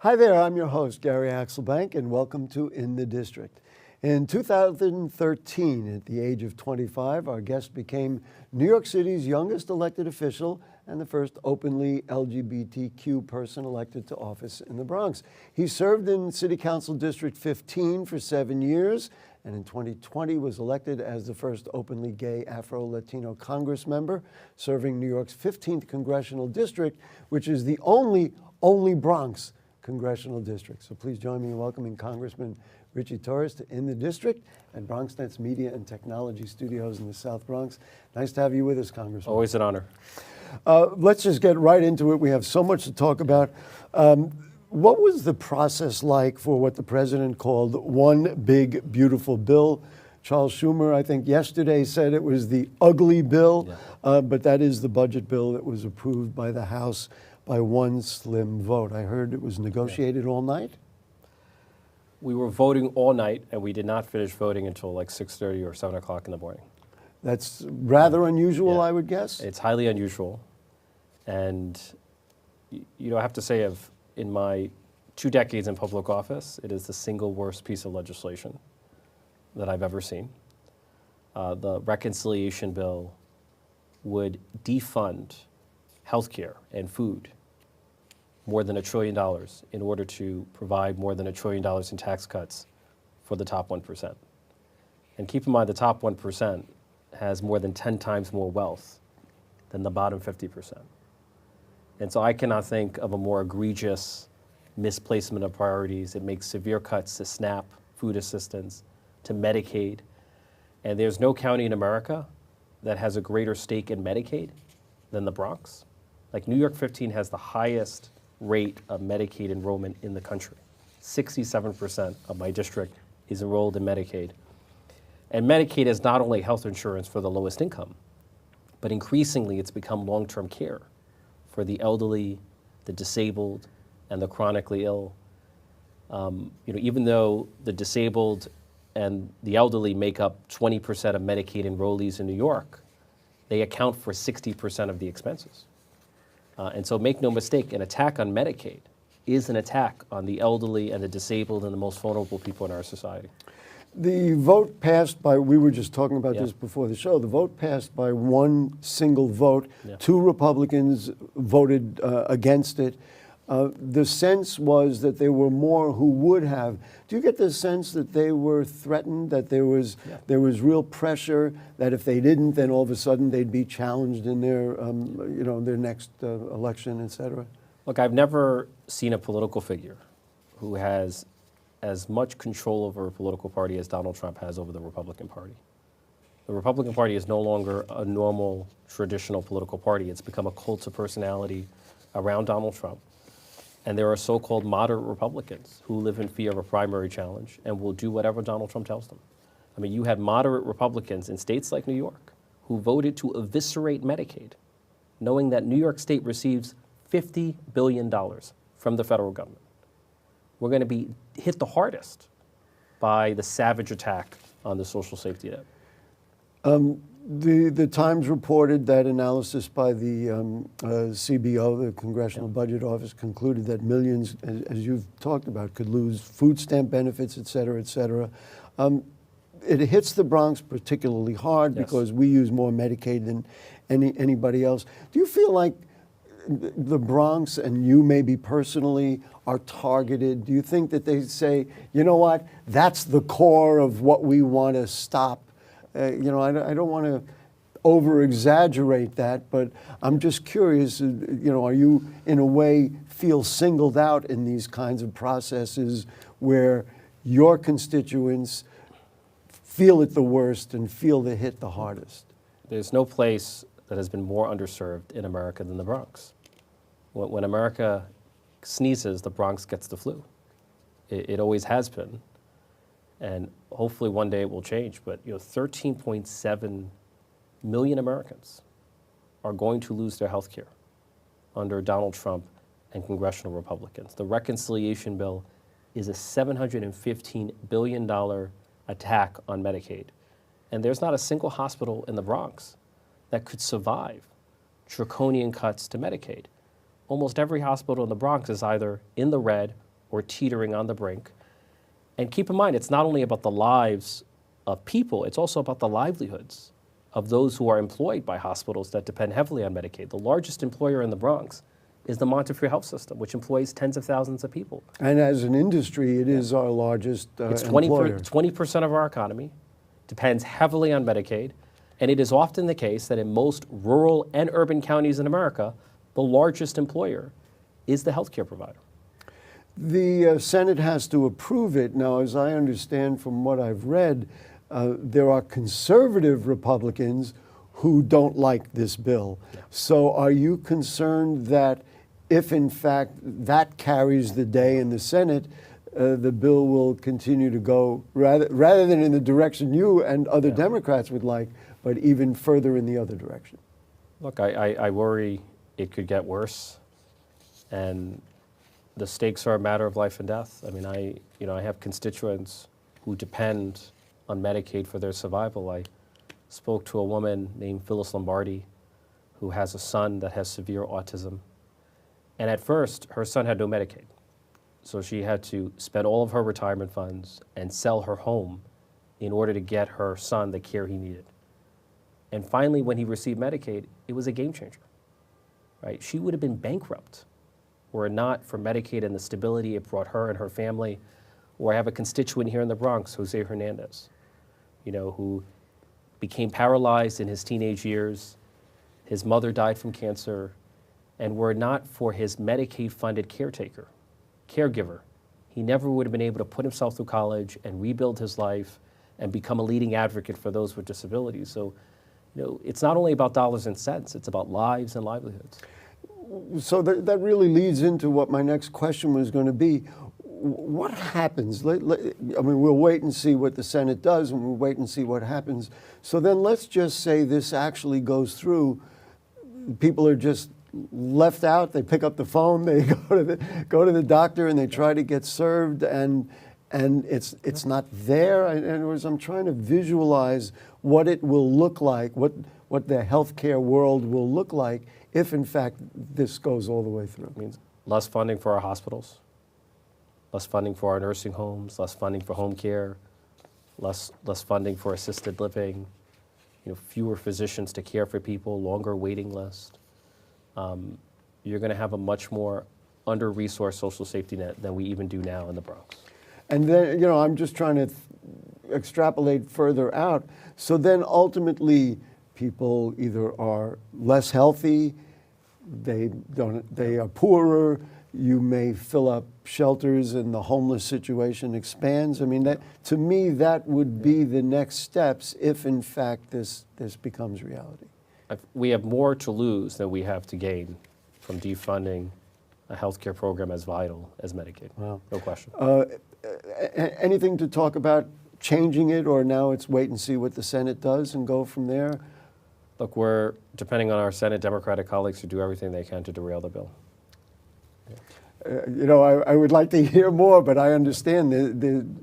Hi there, I'm your host, Gary Axelbank, and welcome to In the District. In 2013, at the age of 25, our guest became New York City's youngest elected official and the first openly LGBTQ person elected to office in the Bronx. He served in City Council District 15 for 7 years, and in 2020 was elected as the first openly gay Afro-Latino Congress member, serving New York's 15th Congressional District, which is the only Bronx Congressional District. So please join me in welcoming Congressman Richie Torres to In the District at BronxNet's Media and Technology Studios in the South Bronx. Nice to have you with us, Congressman. Always an honor. Let's just get right into it. We have so much to talk about. What was the process like for what the president called one big, beautiful bill? Charles Schumer, I think yesterday, said it was the ugly bill, but that is the budget bill that was approved by the House by one slim vote. I heard it was negotiated all night. We were voting all night, and we did not finish voting until like 6:30 or 7 o'clock in the morning. That's rather unusual, I would guess. It's highly unusual. And, I have to say, in my 2 decades in public office, it is the single worst piece of legislation that I've ever seen. The reconciliation bill would defund healthcare and food more than $1 trillion in order to provide more than $1 trillion in tax cuts for the top 1%. And keep in mind, the top 1% has more than 10 times more wealth than the bottom 50%. And so I cannot think of a more egregious misplacement of priorities. It makes severe cuts to SNAP, food assistance, to Medicaid. And there's no county in America that has a greater stake in Medicaid than the Bronx. Like New York 15 has the highest rate of Medicaid enrollment in the country. 67% of my district is enrolled in Medicaid. And Medicaid is not only health insurance for the lowest income, but increasingly it's become long-term care for the elderly, the disabled, and the chronically ill. Even though the disabled and the elderly make up 20% of Medicaid enrollees in New York, they account for 60% of the expenses. And so make no mistake, an attack on Medicaid is an attack on the elderly and the disabled and the most vulnerable people in our society. The vote passed by, we were just talking about this before the show, the vote passed by one single vote. 2 Republicans voted against it. The sense was that there were more who would have. Do you get the sense that they were threatened, that there was real pressure, that if they didn't, then all of a sudden they'd be challenged in their, their next election, et cetera? Look, I've never seen a political figure who has as much control over a political party as Donald Trump has over the Republican Party. The Republican Party is no longer a normal, traditional political party. It's become a cult of personality around Donald Trump. And there are so-called moderate Republicans who live in fear of a primary challenge and will do whatever Donald Trump tells them. I mean, you had moderate Republicans in states like New York who voted to eviscerate Medicaid, knowing that New York State receives $50 billion from the federal government. We're going to be hit the hardest by the savage attack on the social safety net. The Times reported that analysis by the CBO, the Congressional Budget Office, concluded that millions, as you've talked about, could lose food stamp benefits, et cetera, et cetera. It hits the Bronx particularly hard because we use more Medicaid than anybody else. Do you feel like the Bronx, and you maybe personally, are targeted? Do you think that they say, you know what, that's the core of what we want to stop? I don't want to over-exaggerate that, but I'm just curious, are you, in a way, feel singled out in these kinds of processes where your constituents feel it the worst and feel the hit the hardest? There's no place that has been more underserved in America than the Bronx. When America sneezes, the Bronx gets the flu. It always has been. And hopefully one day it will change, but 13.7 million Americans are going to lose their health care under Donald Trump and congressional Republicans. The reconciliation bill is a $715 billion attack on Medicaid. And there's not a single hospital in the Bronx that could survive draconian cuts to Medicaid. Almost every hospital in the Bronx is either in the red or teetering on the brink. And keep in mind, it's not only about the lives of people, it's also about the livelihoods of those who are employed by hospitals that depend heavily on Medicaid. The largest employer in the Bronx is the Montefiore Health System, which employs tens of thousands of people. And as an industry, it is our largest It's employer. 20% of our economy, depends heavily on Medicaid, and it is often the case that in most rural and urban counties in America, the largest employer is the healthcare provider. The Senate has to approve it. Now, as I understand from what I've read, there are conservative Republicans who don't like this bill. Yeah. So are you concerned that if, in fact, that carries the day in the Senate, the bill will continue to go, rather than in the direction you and other Democrats would like, but even further in the other direction? Look, I worry it could get worse, and the stakes are a matter of life and death. I mean, I have constituents who depend on Medicaid for their survival. I spoke to a woman named Phyllis Lombardi who has a son that has severe autism. And at first, her son had no Medicaid. So she had to spend all of her retirement funds and sell her home in order to get her son the care he needed. And finally, when he received Medicaid, it was a game changer, right? She would have been bankrupt were it not for Medicaid and the stability it brought her and her family. Or I have a constituent here in the Bronx, Jose Hernandez, who became paralyzed in his teenage years. His mother died from cancer, and were it not for his Medicaid-funded caregiver, he never would have been able to put himself through college and rebuild his life and become a leading advocate for those with disabilities. So, it's not only about dollars and cents, it's about lives and livelihoods. So that really leads into what my next question was going to be. What happens? I mean, we'll wait and see what the Senate does, and we'll wait and see what happens. So then let's just say this actually goes through. People are just left out. They pick up the phone, they go to the doctor, and they try to get served, and it's not there. In other words, I'm trying to visualize what it will look like, what the healthcare world will look like if, in fact, this goes all the way through. It means less funding for our hospitals, less funding for our nursing homes, less funding for home care, less funding for assisted living, fewer physicians to care for people, longer waiting list. You're going to have a much more under-resourced social safety net than we even do now in the Bronx. And then, I'm just trying to extrapolate further out. So then ultimately, people either are less healthy, they are poorer, you may fill up shelters and the homeless situation expands. I mean, to me, that would be the next steps if, in fact, this becomes reality. We have more to lose than we have to gain from defunding a healthcare program as vital as Medicaid. Wow. No question. Anything to talk about changing it, or now it's wait and see what the Senate does and go from there? Look, we're depending on our Senate Democratic colleagues to do everything they can to derail the bill. I would like to hear more, but I understand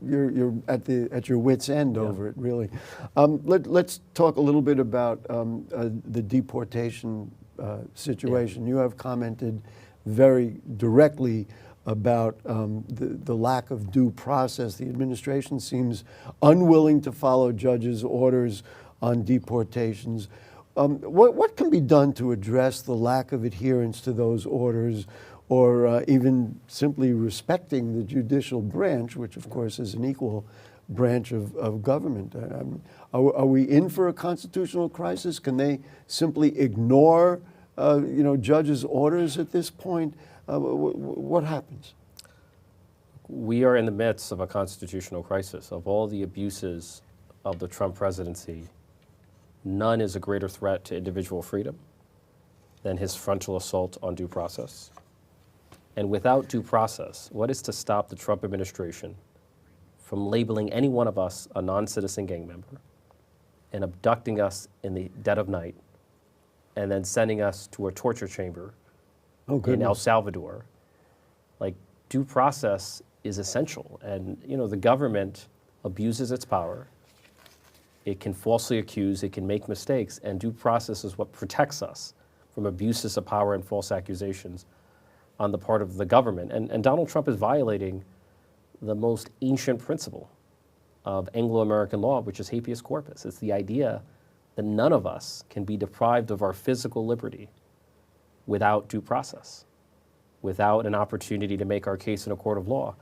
you're at your wit's end over it, really. Let's talk a little bit about the deportation situation. You have commented very directly about the lack of due process. The administration seems unwilling to follow judges' orders on deportations. What can be done to address the lack of adherence to those orders, or even simply respecting the judicial branch, which of course is an equal branch of government? Are we in for a constitutional crisis? Can they simply ignore judges' orders at this point? What happens? We are in the midst of a constitutional crisis. Of all the abuses of the Trump presidency, none is a greater threat to individual freedom than his frontal assault on due process. And without due process, what is to stop the Trump administration from labeling any one of us a non-citizen gang member and abducting us in the dead of night and then sending us to a torture chamber in El Salvador? Like, due process is essential. And, the government abuses its power. It can falsely accuse, it can make mistakes, and due process is what protects us from abuses of power and false accusations. on the part of the government. And Donald Trump is violating the most ancient principle of Anglo-American law, which is habeas corpus. It's the idea that none of us can be deprived of our physical liberty without due process, without an opportunity to make our case in a court of law.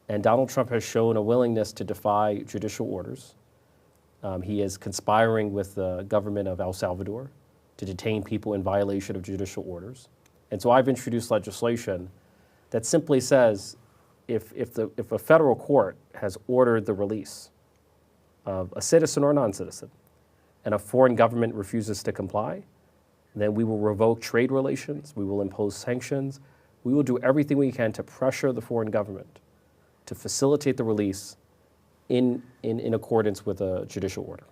And Donald Trump has shown a willingness to defy judicial orders. He is conspiring with the government of El Salvador to detain people in violation of judicial orders. And so I've introduced legislation that simply says if a federal court has ordered the release of a citizen or non-citizen and a foreign government refuses to comply, then we will revoke trade relations, we will impose sanctions, we will do everything we can to pressure the foreign government to facilitate the release in accordance with a judicial order.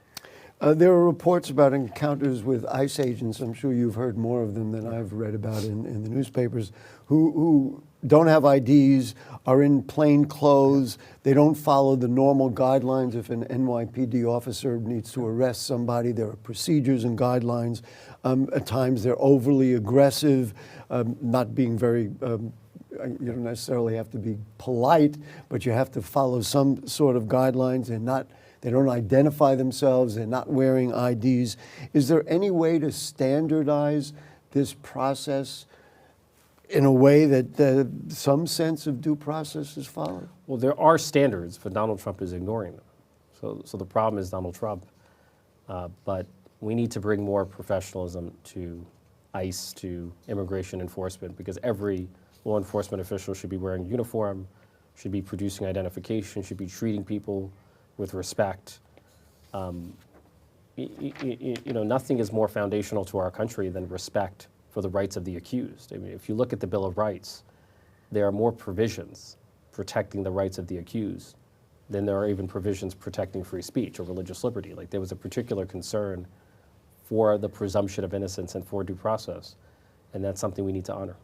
There are reports about encounters with ICE agents, I'm sure you've heard more of them than I've read about in the newspapers, who don't have IDs, are in plain clothes, they don't follow the normal guidelines. If an NYPD officer needs to arrest somebody, there are procedures and guidelines. At times they're overly aggressive, not being very, you don't necessarily have to be polite, but you have to follow some sort of guidelines. They don't identify themselves, they're not wearing IDs. Is there any way to standardize this process in a way that some sense of due process is followed? Well, there are standards, but Donald Trump is ignoring them. So the problem is Donald Trump. But we need to bring more professionalism to ICE, to immigration enforcement, because every law enforcement official should be wearing a uniform, should be producing identification, should be treating people with respect. Nothing is more foundational to our country than respect for the rights of the accused. I mean, if you look at the Bill of Rights, there are more provisions protecting the rights of the accused than there are even provisions protecting free speech or religious liberty. Like, there was a particular concern for the presumption of innocence and for due process, and that's something we need to honor.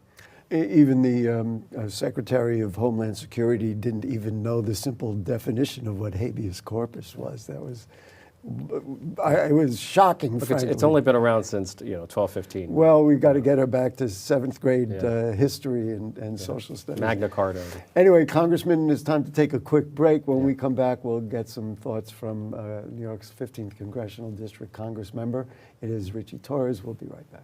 Even the Secretary of Homeland Security didn't even know the simple definition of what habeas corpus was. That was, it was shocking. Look, it's only been around since 1215. Well, we've got to get her back to 7th grade history and social studies. Magna Carta. Anyway, Congressman, it's time to take a quick break. When we come back, we'll get some thoughts from New York's 15th Congressional District Congress member. It is Richie Torres. We'll be right back.